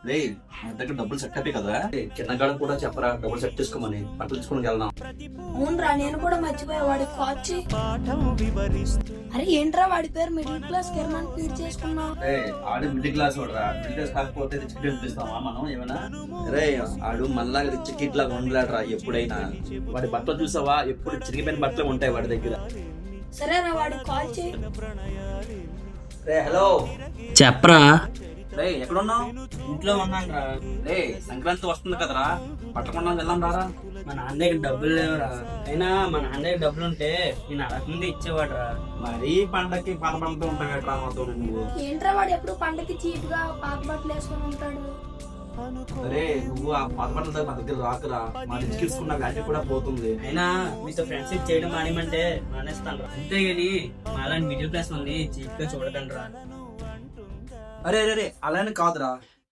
రే మన దగ్గర డబ్బులు సెట్ అయిపోయి కదా, కింద గడ కూడా చెప్పరా డబ్బులు సెట్ చేసుకోమని బట్టలు తీసుకుని వెళ్దాం. అవునరా, నేను కూడా మర్చిపోయా. వాడి కాచి అరే ఏంట్రా వాడి పేరు మిడిల్ క్లాస్ కిరణాన్ని ఫీడ్ చేసుకున్నా. ఆడు మిడిల్ క్లాస్ వాడరా, మిడిల్ క్లాస్ కాకపోతే రిచ్ కిడ్ అనిపిస్తామా మనం ఏమైనా? రే ఆడు మళ్ళా రిచ్ కిడ్ లాగా ఉండలేడరా ఎప్పుడైనా. వాడి బట్టలు చూసావా, ఎప్పుడు చిరిగిపోయిన బట్టలు ఉంటాయి వాడి దగ్గర. సరేరా వాడి కాల్ చేయి. రే హలో, చెప్పరా. రే ఎక్కడున్నావు? ఇంట్లో ఉన్నాను రా. రే సంక్రాంతి వస్తుంది కదరా, పట్టకుండా వెళ్దాం రారా. మా నాన్న దగ్గర డబ్బులు లేవురా. అయినా మా నాన్న దగ్గర డబ్బులు ఉంటే నేను అడగకుండా ఇచ్చేవాడు రా. మరీ పండక్కి పాత పండుగ ఉంటాయట్రా మాతో నువ్వు. ఏంట్రా వాడు ఎప్పుడు పండకి చీప్ గా పాత బట్టలు వేసుకొని ఉంటాడు. అరే నువ్వు ఆ పాత బట్టల మా దగ్గర రాకురా, మా రిచ్ కిడ్స్ కున్న వాల్యూ కూడా పోతుంది. అయినా మీతో ఫ్రెండ్షిప్ చేయడం మానేమంటే మానేస్తాను రా. అంతేగాని మాలాంటి మిడిల్ క్లాస్ వాళ్ళని చీప్ గా చూడకండి రా. అరే అరే అలానే కాదురా,